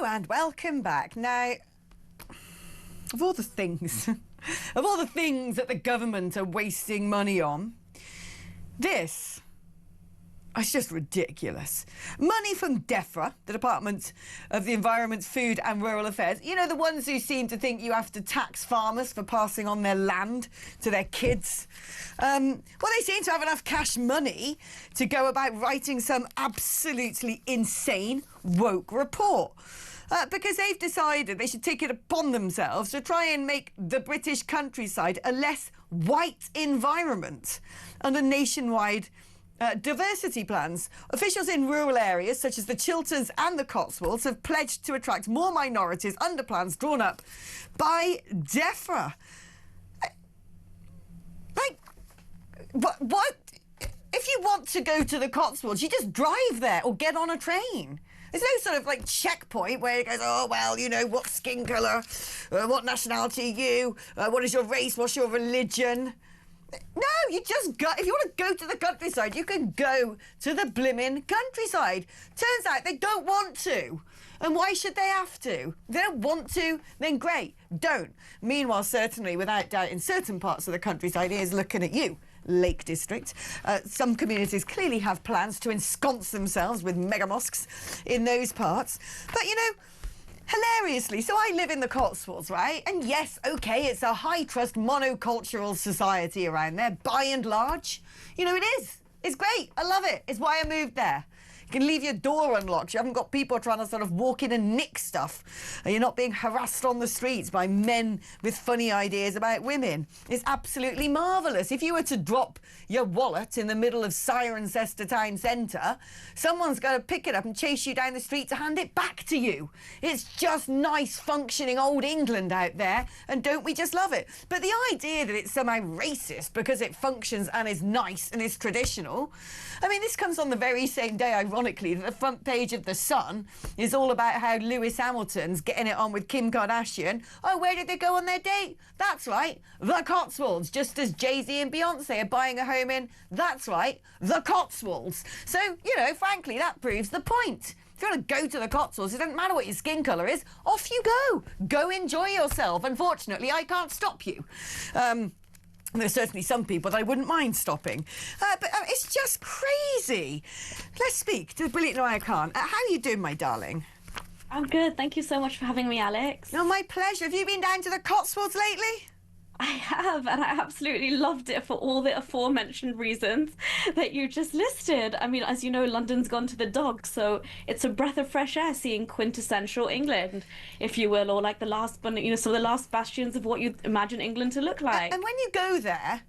Hello and welcome back. Now, of all the things, that the government are wasting money on, this is just ridiculous. Money from Defra, the Department of the Environment, Food and Rural Affairs. You know, the ones who seem to think you have to tax farmers for passing on their land to their kids. Well, they seem to have enough cash money to go about writing some absolutely insane woke report. Because they've decided they should take it upon themselves to try and make the British countryside a less white environment under nationwide diversity plans. Officials in rural areas such as the Chilterns and the Cotswolds have pledged to attract more minorities under plans drawn up by Defra. What? If you want to go to the Cotswolds, you just drive there or get on a train. There's no sort of like checkpoint where it goes, oh, well, you know, what skin colour, what nationality are you, what is your race, what's your religion? No, you just go. If you want to go to the countryside, you can go to the blimmin' countryside. Turns out they don't want to. And why should they have to? If they don't want to, then great, don't. Meanwhile, certainly, without doubt, in certain parts of the countryside, here's looking at you, Lake District. Some communities clearly have plans to ensconce themselves with mega mosques in those parts. But, you know, hilariously, so I live in the Cotswolds, right? And yes, OK, it's a high-trust monocultural society around there, by and large. You know, it is. It's great. I love it. It's why I moved there. You can leave your door unlocked. You haven't got people trying to sort of walk in and nick stuff. And you're not being harassed on the streets by men with funny ideas about women. It's absolutely marvellous. If you were to drop your wallet in the middle of Cirencester town centre, someone's going to pick it up and chase you down the street to hand it back to you. It's just nice, functioning old England out there, and don't we just love it? But the idea that it's somehow racist because it functions and is nice and is traditional, I mean, this comes on the very same day, ironically, that the front page of The Sun is all about how Lewis Hamilton's getting it on with Kim Kardashian. Oh, where did they go on their date? That's right, the Cotswolds, just as Jay-Z and Beyonce are buying a home in, that's right, the Cotswolds. So, you know, frankly, that proves the point. If you want to go to the Cotswolds, it doesn't matter what your skin colour is, off you go. Go enjoy yourself. Unfortunately, I can't stop you. There's certainly some people that I wouldn't mind stopping. But it's just crazy. Let's speak to the brilliant Nuriyah Khan. How are you doing, my darling? I'm good. Thank you so much for having me, Alex. No, my pleasure. Have you been down to the Cotswolds lately? I have, and I absolutely loved it for all the aforementioned reasons that you just listed. I mean, as you know, London's gone to the dogs, so it's a breath of fresh air seeing quintessential England, if you will, or like the last, you know, some of the last bastions of what you imagine England to look like. And when you go there,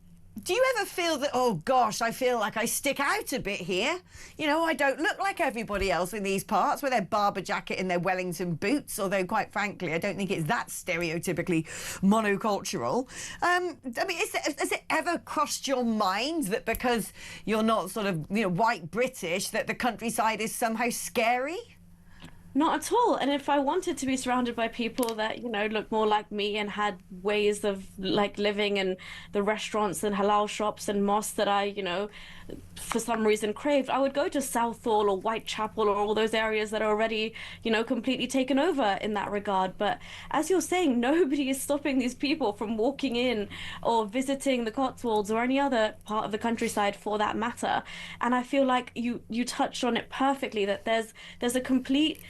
do you ever feel that, oh gosh, I feel like I stick out a bit here? You know, I don't look like everybody else in these parts with their barber jacket and their Wellington boots, although quite frankly, I don't think it's that stereotypically monocultural. I mean, has it ever crossed your mind that because you're not sort of, you know, white British, that the countryside is somehow scary? Not at all. And if I wanted to be surrounded by people that, you know, looked more like me and had ways of like living in the restaurants and halal shops and mosques that I, you know, for some reason craved, I would go to Southall or Whitechapel or all those areas that are already, you know, completely taken over in that regard. But as you're saying, nobody is stopping these people from walking in or visiting the Cotswolds or any other part of the countryside for that matter. And I feel like you touched on it perfectly, that there's a complete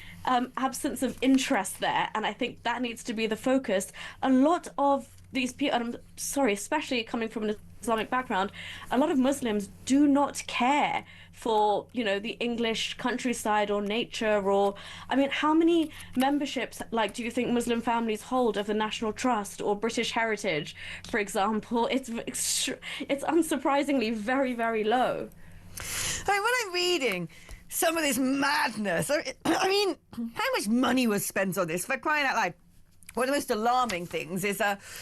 absence of interest there, and I think that needs to be the focus. A lot of these people, and I'm sorry, especially coming from an Islamic background, a lot of Muslims do not care for, you know, the English countryside or nature, or, I mean, how many memberships, like, do you think Muslim families hold of the National Trust or British Heritage, for example? It's unsurprisingly very, very low. I mean, when I'm reading some of this madness, I mean, how much money was spent on this, for crying out loud? One of the most alarming things is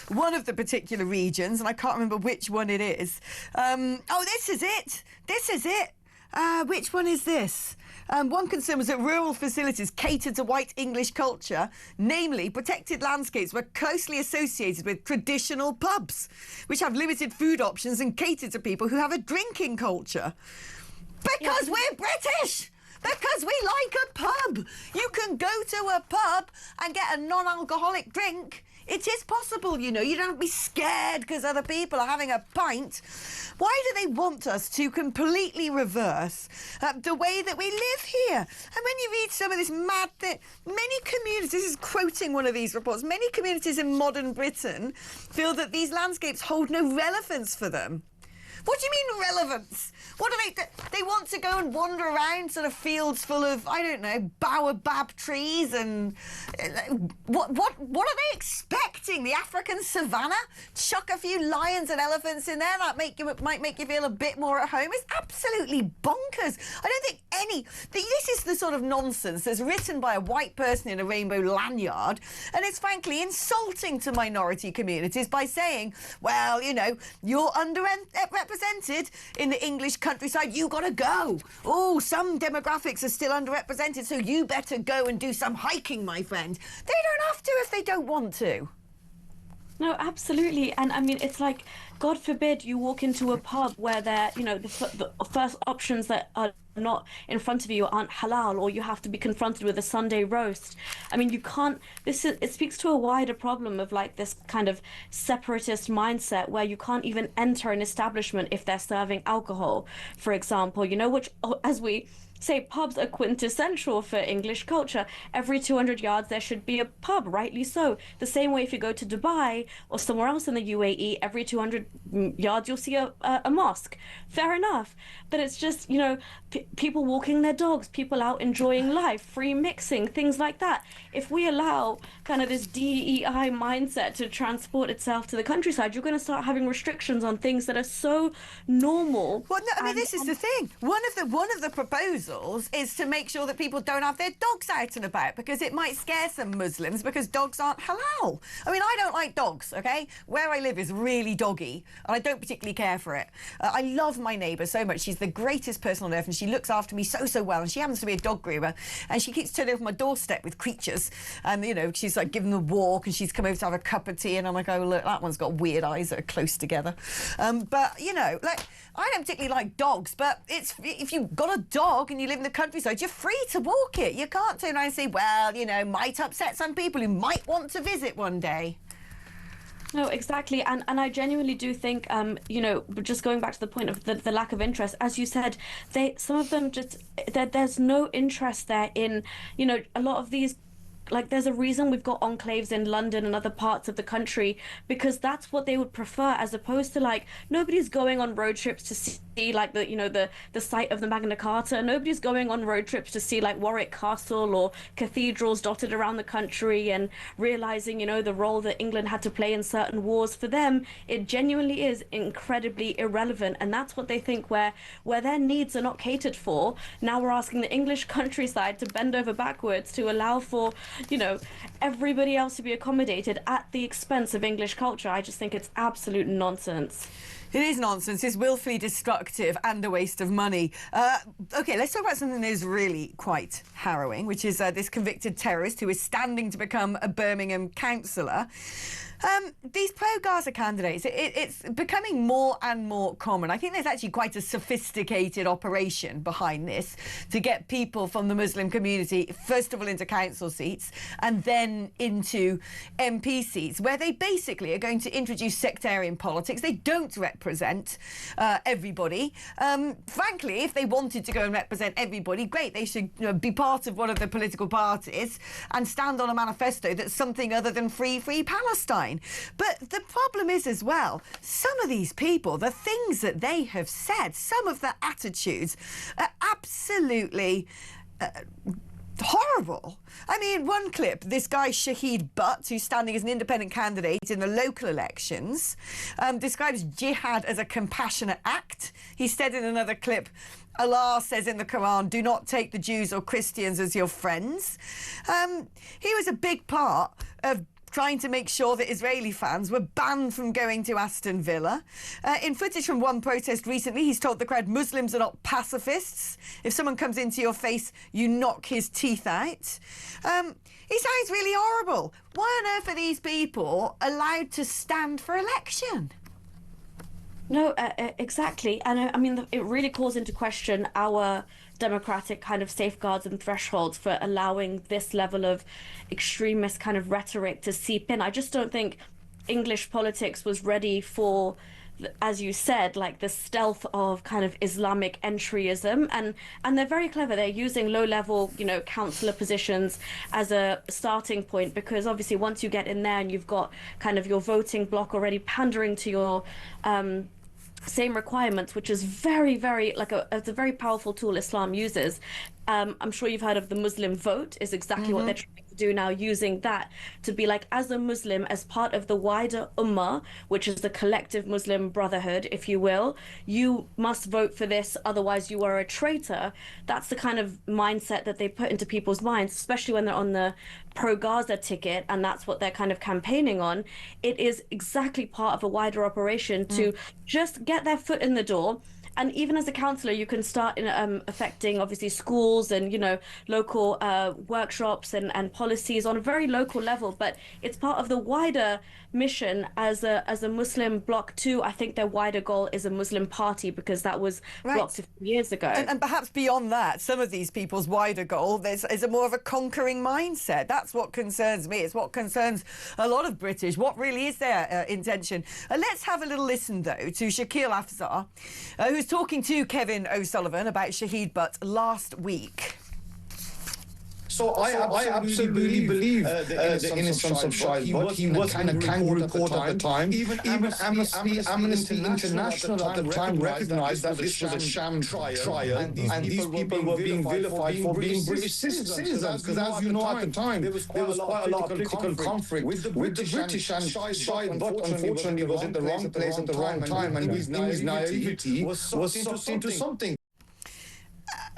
one of the particular regions, and I can't remember which one it is. Oh, this is it. This is it. Which one is this? One concern was that rural facilities catered to white English culture, namely protected landscapes were closely associated with traditional pubs, which have limited food options and cater to people who have a drinking culture. Because we're British! Because we like a pub. You can go to a pub and get a non-alcoholic drink. It is possible, you know. You don't be scared because other people are having a pint. Why do they want us to completely reverse the way that we live here? And when you read some of this mad thing, many communities, this is quoting one of these reports, many communities in modern Britain feel that these landscapes hold no relevance for them. What do you mean relevance? What do they want to go and wander around sort of fields full of, I don't know, baobab trees and what are they expecting? The African savannah? Chuck a few lions and elephants in there, that might make you feel a bit more at home. It's absolutely bonkers. I don't think this is the sort of nonsense that's written by a white person in a rainbow lanyard, and it's frankly insulting to minority communities by saying, well, you know, you're underrepresented in the English countryside, you gotta go. Oh, some demographics are still underrepresented, so you better go and do some hiking, my friend. They don't have to if they don't want to. No, absolutely. And I mean, it's like, God forbid you walk into a pub where they're, you know, the first options that are not in front of you aren't halal, or you have to be confronted with a Sunday roast. I mean, you can't, it speaks to a wider problem of like this kind of separatist mindset where you can't even enter an establishment if they're serving alcohol, for example, you know, which, as we say, pubs are quintessential for English culture. Every 200 yards there should be a pub, rightly so. The same way if you go to Dubai or somewhere else in the UAE, every 200 yards you'll see a mosque. Fair enough. But it's just, you know, people walking their dogs, people out enjoying life, free mixing, things like that. If we allow kind of this DEI mindset to transport itself to the countryside, you're going to start having restrictions on things that are so normal. Well, no, I mean, this is the thing. One of the proposals is to make sure that people don't have their dogs out and about, because it might scare some Muslims because dogs aren't halal. I mean, I don't like dogs, okay? Where I live is really doggy, and I don't particularly care for it. I love my neighbour so much. She's the greatest person on earth, and she looks after me so well, and she happens to be a dog groomer, and she keeps turning over my doorstep with creatures, and, you know, she's like giving them a walk, and she's come over to have a cup of tea, and I'm like, oh, look, that one's got weird eyes that are close together. But, you know, like, I don't particularly like dogs, but if you've got a dog and you live in the countryside, you're free to walk it. You can't turn around and say, well, you know, might upset some people who might want to visit one day. No, exactly. And I genuinely do think, you know, just going back to the point of the lack of interest, as you said, some of them just, there's no interest there in, you know, a lot of these. Like, there's a reason we've got enclaves in London and other parts of the country, because that's what they would prefer, as opposed to, like, nobody's going on road trips to see, like, the, you know, the site of the Magna Carta. Nobody's going on road trips to see, like, Warwick Castle or cathedrals dotted around the country and realizing, you know, the role that England had to play in certain wars. For them, it genuinely is incredibly irrelevant, and that's what they think, where their needs are not catered for. Now we're asking the English countryside to bend over backwards to allow for, you know, everybody else to be accommodated at the expense of English culture. I just think it's absolute nonsense. It is nonsense. It's willfully destructive and a waste of money. OK, let's talk about something that is really quite harrowing, which is this convicted terrorist who is standing to become a Birmingham councillor. These pro-Gaza candidates, it's becoming more and more common. I think there's actually quite a sophisticated operation behind this to get people from the Muslim community, first of all, into council seats and then into MP seats, where they basically are going to introduce sectarian politics. They don't represent everybody. Frankly, if they wanted to go and represent everybody, great. They should, you know, be part of one of the political parties and stand on a manifesto that's something other than free Palestine. But the problem is as well, some of these people, the things that they have said, some of the attitudes are absolutely horrible. I mean, one clip, this guy Shahid Butt, who's standing as an independent candidate in the local elections, describes jihad as a compassionate act. He said in another clip, Allah says in the Quran, do not take the Jews or Christians as your friends. He was a big part of trying to make sure that Israeli fans were banned from going to Aston Villa. In footage from one protest recently, he's told the crowd Muslims are not pacifists. If someone comes into your face, you knock his teeth out. He sounds really horrible. Why on earth are these people allowed to stand for election? No, exactly. And I mean, it really calls into question our democratic kind of safeguards and thresholds for allowing this level of extremist kind of rhetoric to seep in. I just don't think English politics was ready for, as you said, like the stealth of kind of Islamic entryism, and they're very clever. They're using low-level, you know, councillor positions as a starting point, because obviously once you get in there and you've got kind of your voting bloc already pandering to your same requirements, which is very, very it's a very powerful tool Islam uses. I'm sure you've heard of the Muslim vote, is exactly what they're trying to do now, using that to be like, as a Muslim, as part of the wider ummah, which is the collective Muslim brotherhood, if you will, you must vote for this, otherwise you are a traitor. That's the kind of mindset that they put into people's minds, especially when they're on the pro-Gaza ticket, and that's what they're kind of campaigning on. It is exactly part of a wider operation to just get their foot in the door. And even as a councillor, you can start in affecting, obviously, schools and, you know, local workshops and policies on a very local level. But it's part of the wider mission as a Muslim bloc too. I think their wider goal is a Muslim party, because that was blocked a few years ago. And perhaps beyond that, some of these people's wider goal is a more of a conquering mindset. That's what concerns me. It's what concerns a lot of British. What really is their intention? Let's have a little listen, though, to Shakil Afzar, who's talking to Kevin O'Sullivan about Shahid Butt last week. So I absolutely believe the innocence of Shahid Butt. He was in a kangaroo court at the time. Even Amnesty International at the time recognized that this was a sham trial, and these people were being vilified for being British citizens. Because as you know, at the time, there was quite a lot of political conflict with the British, and Shahid Butt unfortunately was in the wrong place at the wrong time, and his naivety was sucked into something.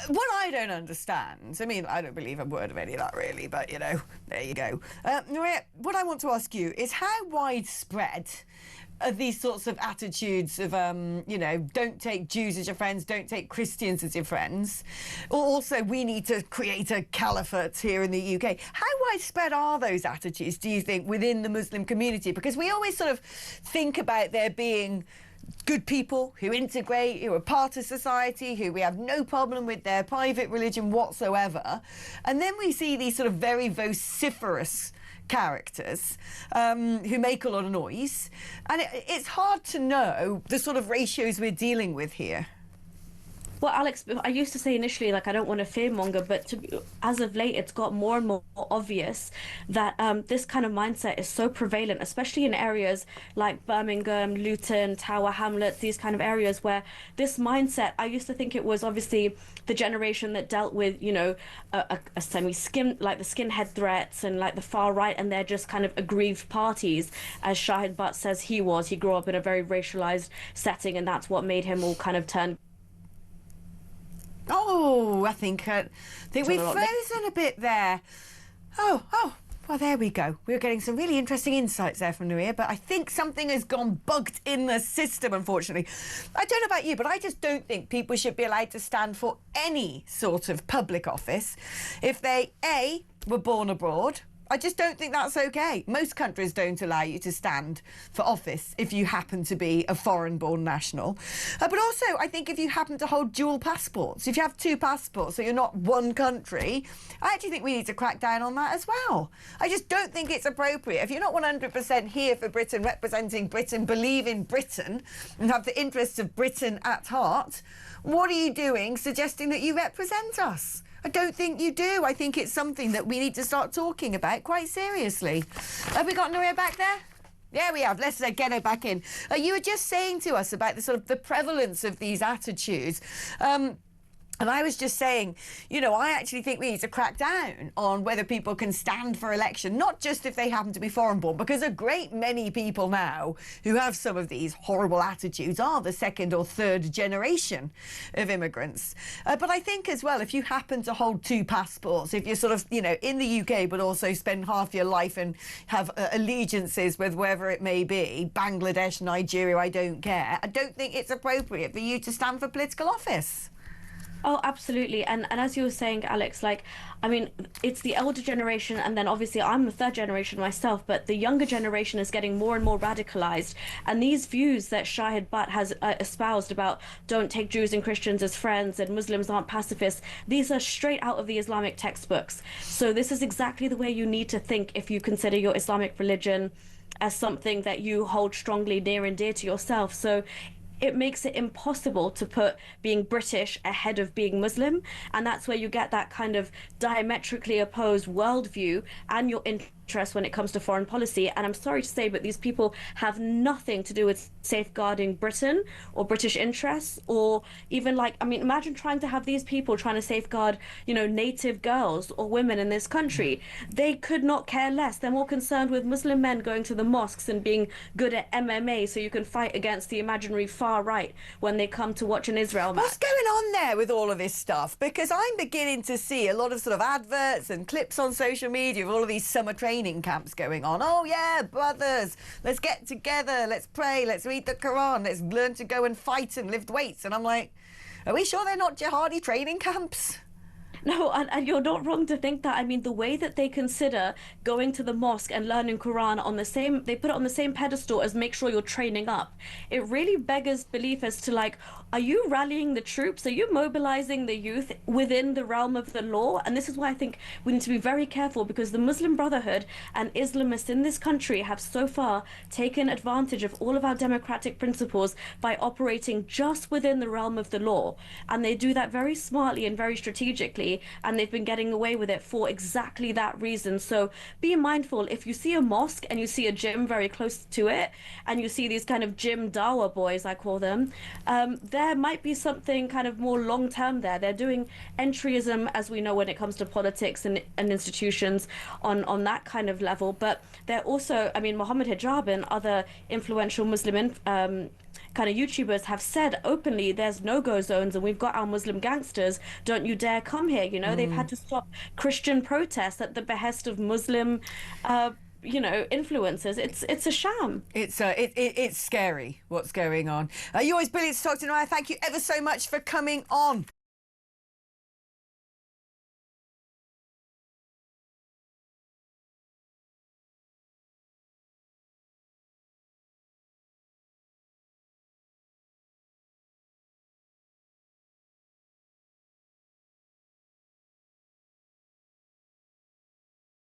What I don't understand, I mean, I don't believe a word of any of that really, but, you know, there you go. Nuriyah, what I want to ask you is how widespread are these sorts of attitudes of, you know, don't take Jews as your friends, don't take Christians as your friends, or also we need to create a caliphate here in the UK. How widespread are those attitudes, do you think, within the Muslim community? Because we always sort of think about there being good people who integrate, who are part of society, who we have no problem with their private religion whatsoever. And then we see these sort of very vociferous characters who make a lot of noise. And it's hard to know the sort of ratios we're dealing with here. Well, Alex, I used to say initially, like, I don't want to fearmonger, but as of late, it's got more and more obvious that this kind of mindset is so prevalent, especially in areas like Birmingham, Luton, Tower Hamlets, these kind of areas where this mindset, I used to think it was obviously the generation that dealt with, you know, a semi-skin, like the skinhead threats and like the far right, and they're just kind of aggrieved parties, as Shahid Butt says he was. He grew up in a very racialized setting, and that's what made him all kind of turn. Oh, I think we've frozen a bit there. Oh, well, there we go. We were getting some really interesting insights there from Nuriyah, but I think something has gone bugged in the system, unfortunately. I don't know about you, but I just don't think people should be allowed to stand for any sort of public office if they, A, were born abroad. I just don't think that's okay. Most countries don't allow you to stand for office if you happen to be a foreign-born national. But also, I think if you happen to hold dual passports, if you have two passports, so you're not one country, I actually think we need to crack down on that as well. I just don't think it's appropriate. If you're not 100% here for Britain, representing Britain, believe in Britain, and have the interests of Britain at heart, what are you doing suggesting that you represent us? I don't think you do. I think it's something that we need to start talking about quite seriously. Have we got Nuriyah back there? Yeah, we have. Let's get her back in. You were just saying to us about the sort of the prevalence of these attitudes. And I was just saying, you know, I actually think we need to crack down on whether people can stand for election, not just if they happen to be foreign-born, because a great many people now who have some of these horrible attitudes are the second or third generation of immigrants. But I think as well, if you happen to hold two passports, if you're sort of, you know, in the UK, but also spend half your life and have allegiances with wherever it may be, Bangladesh, Nigeria, I don't care, I don't think it's appropriate for you to stand for political office. Oh, absolutely. And as you were saying, Alex, like, I mean, it's the elder generation, and then obviously I'm the third generation myself, but the younger generation is getting more and more radicalized. And these views that Shahid Bhatt has espoused about don't take Jews and Christians as friends and Muslims aren't pacifists, these are straight out of the Islamic textbooks. So this is exactly the way you need to think if you consider your Islamic religion as something that you hold strongly near and dear to yourself. So it makes it impossible to put being British ahead of being Muslim. And that's where you get that kind of diametrically opposed worldview and your interest when it comes to foreign policy. And I'm sorry to say, but these people have nothing to do with safeguarding Britain or British interests, or even like, I mean, imagine trying to have these people trying to safeguard, you know, native girls or women in this country. They could not care less. They're more concerned with Muslim men going to the mosques and being good at MMA so you can fight against the imaginary far right when they come to watch an Israel match. What's going on there with all of this stuff? Because I'm beginning to see a lot of sort of adverts and clips on social media of all of these summer training camps going on. Oh yeah, brothers, let's get together, let's pray, let's read the Quran, let's learn to go and fight and lift weights. And I'm like, are we sure they're not jihadi training camps? No, and you're not wrong to think that. I mean, the way that they consider going to the mosque and learning Quran on the same, they put it on the same pedestal as make sure you're training up. It really beggars belief as to like, are you rallying the troops? Are you mobilizing the youth within the realm of the law? And this is why I think we need to be very careful, because the Muslim Brotherhood and Islamists in this country have so far taken advantage of all of our democratic principles by operating just within the realm of the law. And they do that very smartly and very strategically. And they've been getting away with it for exactly that reason. So be mindful, if you see a mosque and you see a gym very close to it, and you see these kind of gym dawah boys, I call them, there might be something kind of more long term there. They're doing entryism, as we know, when it comes to politics and institutions on that kind of level. But they're also, I mean, Mohammed Hijab and other influential Muslim kind of YouTubers have said openly there's no-go zones and we've got our Muslim gangsters, don't you dare come here. You know, they've had to stop Christian protests at the behest of Muslim you know, influencers. It's a sham. It's scary what's going on. You're always brilliant to talk to, Nuriyah. Thank you ever so much for coming on.